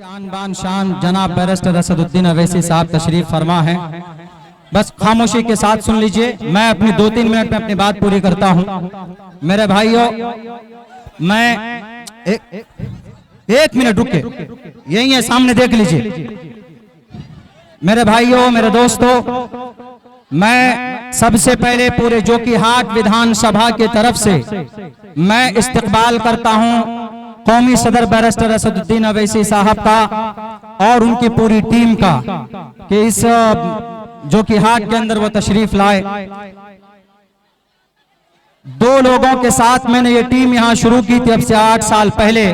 आन बान शान जनाब बैरिस्टर असदुद्दीन अवैसी साहब तशरीफ फरमा है। बस खामोशी के साथ सुन लीजिए, मैं अपनी 2-3 मिनट में अपनी बात पूरी करता हूं। मेरे भाइयों, मैं एक मिनट रुके, यही है सामने देख लीजिए। मेरे भाइयों, मेरे दोस्तों, मैं सबसे पहले पूरे जोकीहाट विधानसभा की तरफ से मैं इस्तकबाल करता हूं कौमी सदर बैरिस्टर असदुद्दीन अवैसी साहब का और उनकी पूरी टीम का कि इस जोकीहाट के अंदर वो तशरीफ लाए। 2 लोगों के साथ मैंने ये टीम यहाँ शुरू की थी अब से 8 साल पहले,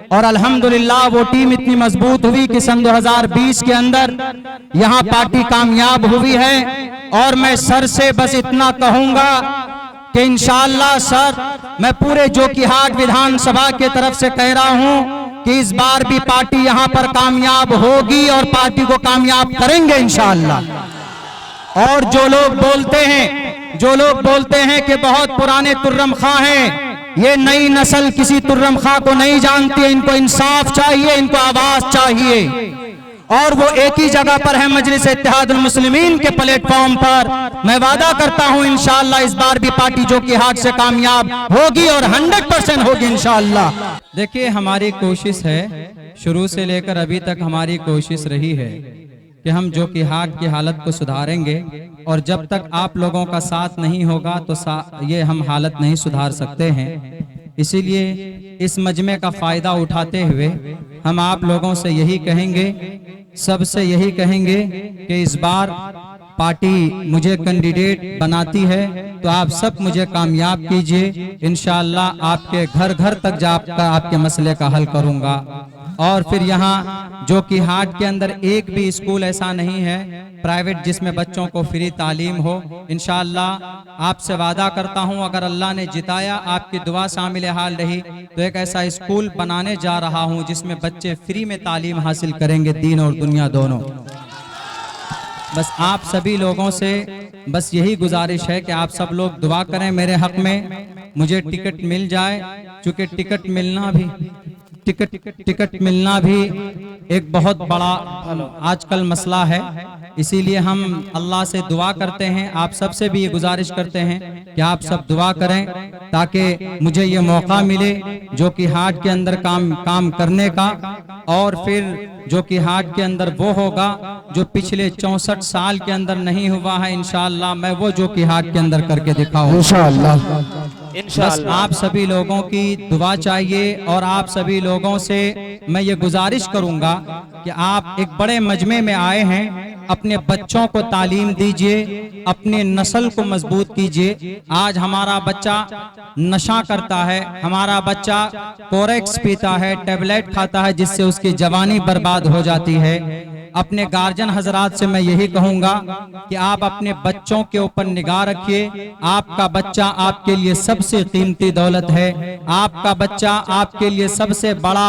और अल्हम्दुलिल्लाह वो टीम इतनी मजबूत हुई कि सन 2020 के अंदर यहाँ पार्टी कामयाब हुई है। और मैं सर से बस इतना कहूंगा कि इंशाअल्लाह सर, मैं पूरे जोकीहाट विधानसभा के तरफ से कह रहा हूं कि इस बार भी पार्टी यहां पर कामयाब होगी और पार्टी को कामयाब करेंगे इंशाअल्लाह। और जो लोग बोलते हैं कि बहुत पुराने तुर्रम खां हैं, ये नई नस्ल किसी तुर्रम खां को नहीं जानती है। इनको इंसाफ चाहिए, इनको आवाज चाहिए, और वो एक ही जगह पर है, मजलिस इत्तेहादुल मुस्लिमीन के प्लेटफॉर्म पर। मैं वादा करता हूं इंशाअल्लाह इस बार भी पार्टी जोकीहाट से कामयाब होगी और 100% होगी इंशाअल्लाह। देखिए, हमारी कोशिश है, शुरू से लेकर अभी तक हमारी कोशिश रही है कि हम जोकीहाट की हालत को सुधारेंगे, और जब तक आप लोगों का साथ नहीं होगा तो ये हम हालत नहीं सुधार सकते हैं। इसीलिए इस मजमे का फायदा उठाते हुए हम आप लोगों से यही कहेंगे, सबसे यही कहेंगे कि इस बार पार्टी मुझे कैंडिडेट बनाती है तो आप सब मुझे कामयाब कीजिए। इंशाअल्लाह आपके घर घर तक जाकर आपके मसले का हल करूंगा। और फिर यहाँ जोकीहाट के अंदर एक भी स्कूल ऐसा नहीं है प्राइवेट जिसमें बच्चों को फ्री तालीम हो। इंशाअल्लाह आपसे वादा करता हूँ, अगर अल्लाह ने जिताया, आपकी दुआ शामिल हाल रही, तो एक ऐसा स्कूल बनाने जा रहा हूँ जिसमें बच्चे फ्री में तालीम हासिल करेंगे, दीन और दुनिया दोनों। बस आप सभी लोगों से बस यही गुजारिश है कि आप सब लोग दुआ करें मेरे हक में, मुझे टिकट मिल जाए, क्योंकि टिकट मिलना भी एक बहुत बड़ा आजकल मसला है। इसीलिए हम अल्लाह से दुआ करते हैं, आप सबसे भी ये गुजारिश करते हैं कि आप सब दुआ करें ताकि मुझे ये मौका मिले जोकीहाट के अंदर काम करने का। और फिर जोकीहाट के अंदर वो होगा जो पिछले 64 साल के अंदर नहीं हुआ है, इंशाअल्लाह मैं वो जोकीहाट के अंदर करके दिखाऊं इंशाअल्लाह। बस आप सभी लोगों की दुआ चाहिए, और आप सभी लोगों से मैं ये गुजारिश करूंगा कि आप एक बड़े मजमे में आए हैं, अपने बच्चों को तालीम दीजिए, अपने नस्ल को मजबूत कीजिए। आज हमारा बच्चा नशा करता है, हमारा बच्चा कोरेक्स पीता है, टैबलेट खाता है, जिससे उसकी जवानी बर्बाद हो जाती है। अपने गार्जियन हजरात से मैं यही कहूंगा कि आप अपने बच्चों के ऊपर निगाह रखिए। आपका बच्चा आपके लिए सबसे कीमती दौलत है, आपका बच्चा आपके लिए सबसे बड़ा,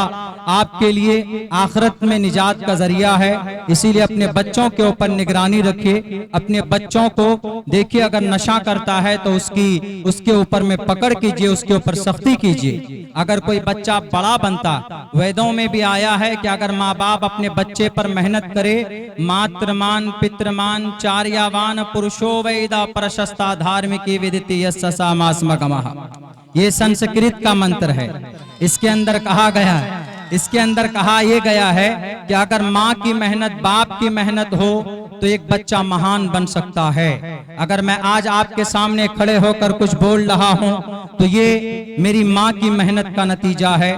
आपके लिए आखिरत में निजात का जरिया है। इसीलिए अपने बच्चों के ऊपर निगरानी रखिए, अपने बच्चों को देखिए, अगर नशा करता है तो उसके ऊपर में पकड़ कीजिए, उसके ऊपर सख्ती कीजिए। अगर कोई बच्चा बड़ा बनता, वेदों में भी आया है कि अगर माँ बाप अपने बच्चे पर मेहनत करे, मातृमान पितृमान चार्यावान पुरुषो वैदा प्रशस्ता धार्मिकी विदिति यस्सा मास्मगमः। ये संस्कृत का मंत्र है। इसके अंदर कहा ये गया है कि अगर माँ की मेहनत, बाप की मेहनत हो तो एक बच्चा महान बन सकता है। अगर मैं आज आपके सामने खड़े होकर कुछ बोल रहा हूँ तो ये मेरी माँ की मेहनत का नतीजा है।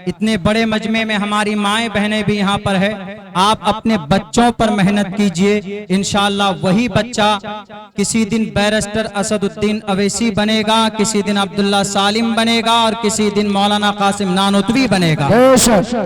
इतने बड़े मजमे में हमारी माएं बहनें भी यहाँ पर है। आप अपने बच्चों पर मेहनत कीजिए, इंशाअल्लाह वही बच्चा किसी दिन बैरिस्टर असदुद्दीन अवैसी बनेगा, किसी दिन अब्दुल्ला सालिम बनेगा, और किसी दिन मौलाना कासिम नानोतवी बनेगा।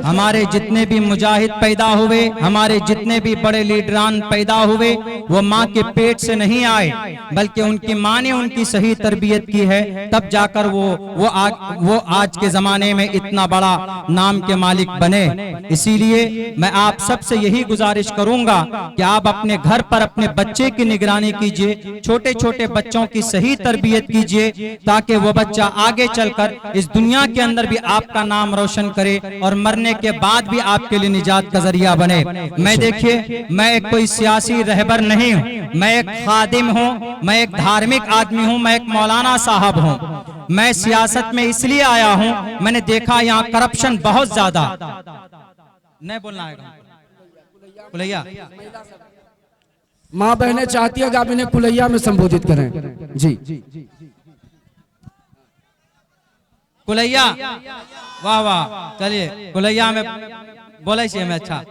हमारे जितने भी मुजाहिद पैदा हुए, हमारे जितने भी बड़े लीडरान पैदा हुए, वो माँ के पेट से नहीं आए, बल्कि उनकी माँ ने उनकी सही तरबियत की है, तब जाकर वो आज के जमाने में इतना बड़ा नाम के मालिक बने। इसीलिए मैं आप सबसे यही गुजारिश करूंगा कि आप अपने घर पर अपने बच्चे की निगरानी कीजिए, छोटे छोटे बच्चों की सही तरबियत कीजिए, ताकि वो बच्चा आगे चलकर इस दुनिया के अंदर भी आपका नाम रोशन करे और मरने के बाद भी आपके लिए निजात का जरिया बने। मैं देखिए, मैं एक कोई सियासी रहबर नहीं हूँ, मैं एक खादिम हूँ, मैं एक धार्मिक आदमी हूँ, मैं एक मौलाना साहब हूँ। मैं सियासत में इसलिए आया हूँ, मैंने देखा यहाँ करप्शन बहुत ज्यादा। नहीं बोलना आएगा कुलैया, माँ बहनें चाहती है कि आप इन्हें कुलैया में संबोधित करें। जी कुलैया, वाह वाह, चलिए कुलैया में बोले छी हमें। अच्छा,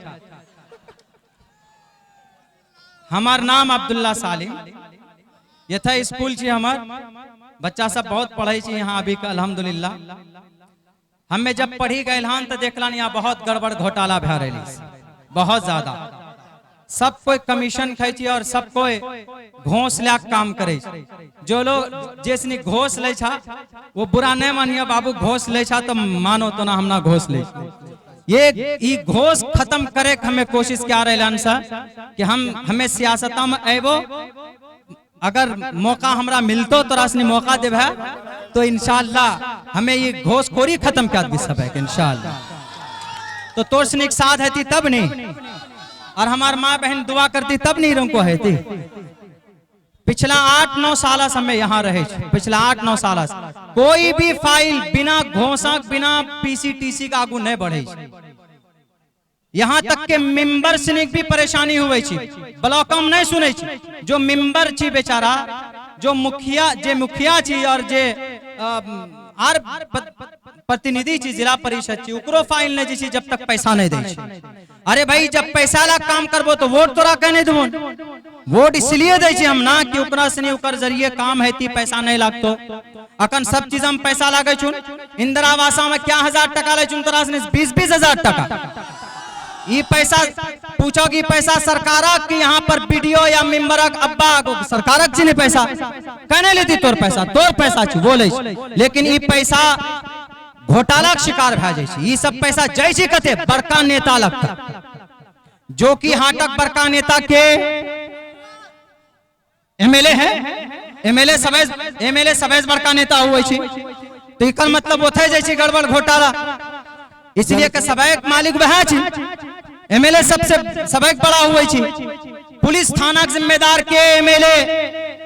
हमार नाम अब्दुल्ला सालिम, ये था स्कूल छी हमार, बच्चा सब बहुत पढ़े छी यहाँ अभी का अल्हम्दुलिल्लाह। हमें जब पढ़ी गए हन तो देखला यहाँ बहुत गड़बड़ घोटाला भै रही, बहुत ज्यादा। सब कोई कमीशन खाई छी और सब कोई घोष ला काम करे। जो लोग जैसनी घोष ले छा वो बुरा नहीं मानिए बाबू, घोष ले छा तो मानो तो ना, हम ना घोष ले। ये घोष खत्म करे हमें कोशिश क्या रहे सर कि हमें सियासत में एबो, अगर मौका हमरा मिलतो तो रासनी मौका देव है तो इंशाअल्लाह हमें ये घोषखोरी खत्म कर दी सब है इंशाअल्लाह। तो तोर्सनिक साथ है तब नहीं, और हमार माँ बहन दुआ करती तब नहीं रुको है थी। पिछला 8-9 साल से हमें यहाँ रहे, पिछला 8-9 साल से कोई भी फाइल बिना घोषक बिना पीसीटीसी का आगू नहीं बढ़े। यहाँ तक के मेंबर से भी परेशानी हुई छी, ब्लॉक में नहीं सुने छी। जो मेंबर छी बेचारा, जो मुखिया छी और जे आर प्रतिनिधि छी जिला परिषद छी, उकरो फाइल नहीं छी जब तक पैसा नहीं दे छी। अरे भाई, जब पैसा ला काम करबो तो वोट तोरा कहने देबो, वोट इसलिए दे छी हम ना कि ओकरा से ओकर जरिए काम हेती, पैसा नहीं लागतो। अखन सब चीज में पैसा लागे छुन, इंदिरा आवास में क्या 1000 टका ले छुन, तोरा से 20-20 हजार टका। ये पैसा पूछो कि पैसा सरकारक कि यहाँ पर बीडीओ या मेंबरक अब्बा सरकारक छी ने पैसा कहने लेती, तोर पैसा छी बोले। लेकिन ये पैसा घोटाला के शिकार भै जाय छी। ये सब पैसा जाय छी कते बड़का नेता लगता, जो कि हाटक बड़का नेता के एमएलए है, एमएलए सबेज बड़का नेता हुए छी, तो एकर मतलब ओथे जाय छी गड़बड़ घोटाला। इसलिए के सबैक मालिक वह छी, एमएलए सबसे सबैक बड़ा हुए छी। पुलिस थाना के जिम्मेदार के एमएलए,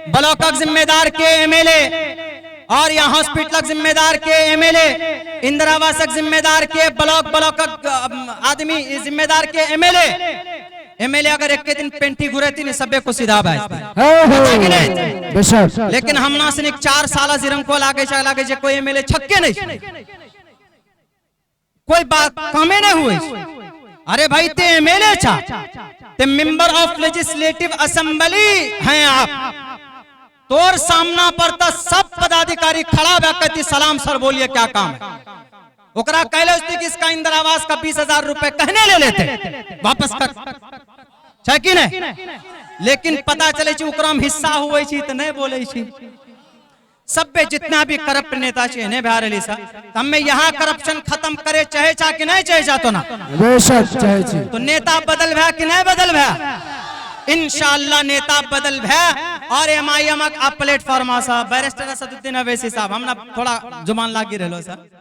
ब्लॉक के जिम्मेदार के एमएलए, और यहाँ हॉस्पिटल जिम्मेदार के एमएलए, इंदिरा आवास जिम्मेदार के ब्लॉक आदमी जिम्मेदार के एमएलए अगर एक के दिन पेंटी घुरेती नहीं सबे को सीधा बाज। लेकिन हम ना से 4 साल जिरंग को लागे जे कोई एमएलए छक्के नहीं, कोई बात कमे नहीं हुई। अरे भाई, ते एमएलए छा, ते मेंबर ऑफ लेजिस्लेटिव असेंबली हैं आप, तोर सामना पर तो सब पदाधिकारी खड़ा कहती सलाम सर बोलिए क्या काम है। ओकरा कहले उसने कि इसका इंदिरा आवास का 20,000 रुपए कहने ले लेते वापस कर कि नहीं। लेकिन पता चले ओकरा में हिस्सा हुए छी तो नहीं बोले छी। सब जितना भी करप्ट नेता छे ने भा रही सा, हमें यहाँ करप्शन खत्म करे चाहे चा कि नहीं चाहे तो ना, तो नेता बदल भा कि नहीं बदल भा, इंशाअल्लाह नेता बदल भै। और MIM platform barrister Asaduddin Owaisi साहब, हम ना थोड़ा जुबान लागी रहो सर।